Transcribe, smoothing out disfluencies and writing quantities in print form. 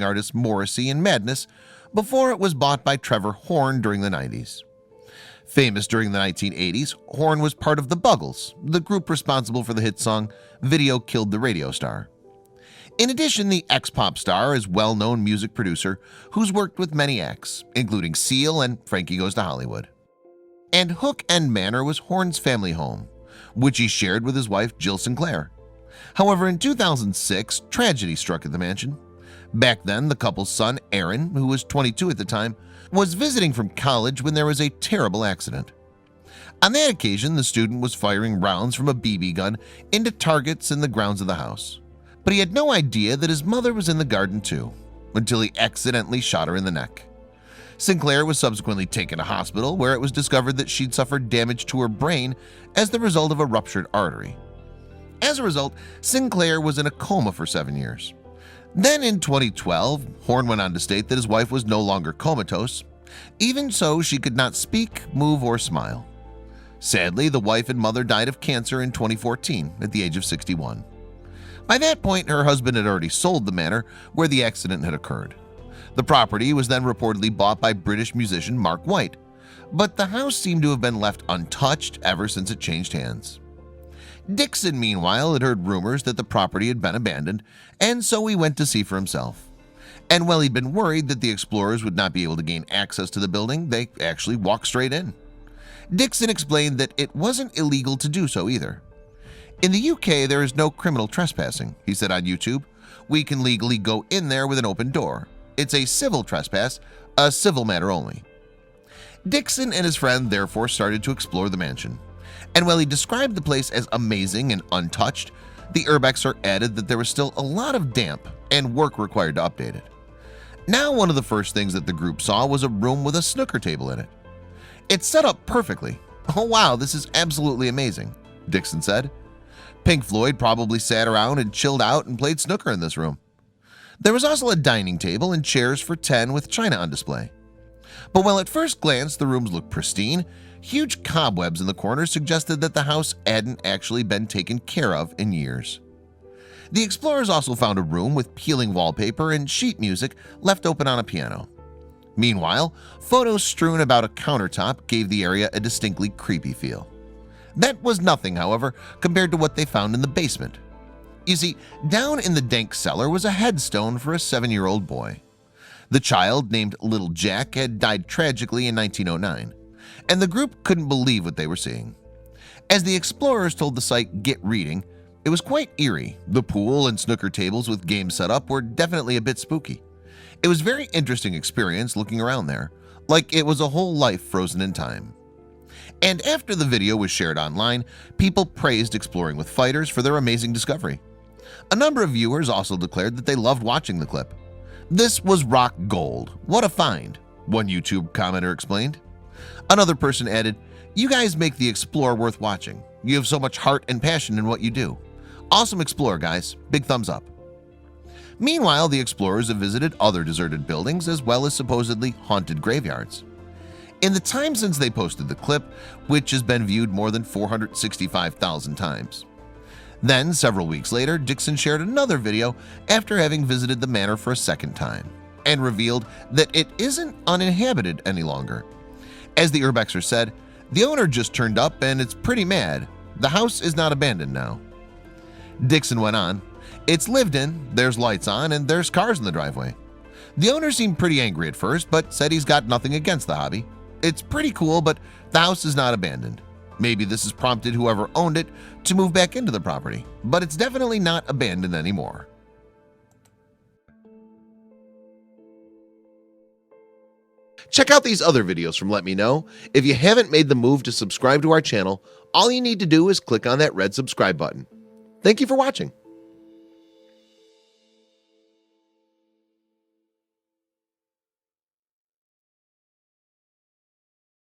artists Morrissey and Madness before it was bought by Trevor Horn during the 90s. Famous during the 1980s, Horn was part of the Buggles, the group responsible for the hit song "Video Killed the Radio Star." In addition, the ex-pop star is a well-known music producer who's worked with many acts, including Seal and Frankie Goes to Hollywood. And Hook End Manor was Horn's family home, which he shared with his wife Jill Sinclair. However, in 2006, tragedy struck at the mansion. Back then, the couple's son, Aaron, who was 22 at the time, was visiting from college when there was a terrible accident. On that occasion, the student was firing rounds from a BB gun into targets in the grounds of the house. But he had no idea that his mother was in the garden too, until he accidentally shot her in the neck. Sinclair was subsequently taken to hospital, where it was discovered that she'd suffered damage to her brain as the result of a ruptured artery. As a result, Sinclair was in a coma for 7 years. Then in 2012, Horn went on to state that his wife was no longer comatose. Even so, she could not speak, move, or smile. Sadly, the wife and mother died of cancer in 2014 at the age of 61. By that point, her husband had already sold the manor where the accident had occurred. The property was then reportedly bought by British musician Mark White, but the house seemed to have been left untouched ever since it changed hands. Dixon, meanwhile, had heard rumors that the property had been abandoned, and so he went to see for himself. And while he'd been worried that the explorers would not be able to gain access to the building, they actually walked straight in. Dixon explained that it wasn't illegal to do so either. "In the UK, there is no criminal trespassing," he said on YouTube. "We can legally go in there with an open door. It's a civil trespass, a civil matter only." Dixon and his friend therefore started to explore the mansion. And while he described the place as amazing and untouched, the urbexer added that there was still a lot of damp and work required to update it. Now, one of the first things that the group saw was a room with a snooker table in it. "It's set up perfectly. Oh wow, this is absolutely amazing," Dixon said. Pink Floyd probably sat around and chilled out and played snooker in this room. There was also a dining table and chairs for 10 with china on display. But while at first glance the rooms looked pristine, huge cobwebs in the corners suggested that the house hadn't actually been taken care of in years. The explorers also found a room with peeling wallpaper and sheet music left open on a piano. Meanwhile, photos strewn about a countertop gave the area a distinctly creepy feel. That was nothing, however, compared to what they found in the basement. You see, down in the dank cellar was a headstone for a 7-year-old boy. The child, named Little Jack, had died tragically in 1909, and the group couldn't believe what they were seeing. As the explorers told the site Get Reading, it was quite eerie. The pool and snooker tables with games set up were definitely a bit spooky. It was a very interesting experience looking around there, like it was a whole life frozen in time. And after the video was shared online, people praised Exploring with Fighters for their amazing discovery. A number of viewers also declared that they loved watching the clip. "This was rock gold. What a find," one YouTube commenter explained. Another person added, "You guys make the Explore worth watching. You have so much heart and passion in what you do. Awesome Explore, guys. Big thumbs up." Meanwhile, the explorers have visited other deserted buildings as well as supposedly haunted graveyards. In the time since they posted the clip, which has been viewed more than 465,000 times. Then, several weeks later, Dixon shared another video after having visited the manor for a second time and revealed that it isn't uninhabited any longer. As the urbexer said, "The owner just turned up and it's pretty mad. The house is not abandoned now." Dixon went on, "It's lived in, there's lights on, and there's cars in the driveway. The owner seemed pretty angry at first, but said he's got nothing against the hobby. It's pretty cool, but the house is not abandoned. Maybe this has prompted whoever owned it to move back into the property, but it's definitely not abandoned anymore." Check out these other videos from Let Me Know. If you haven't made the move to subscribe to our channel, all you need to do is click on that red subscribe button. Thank you for watching.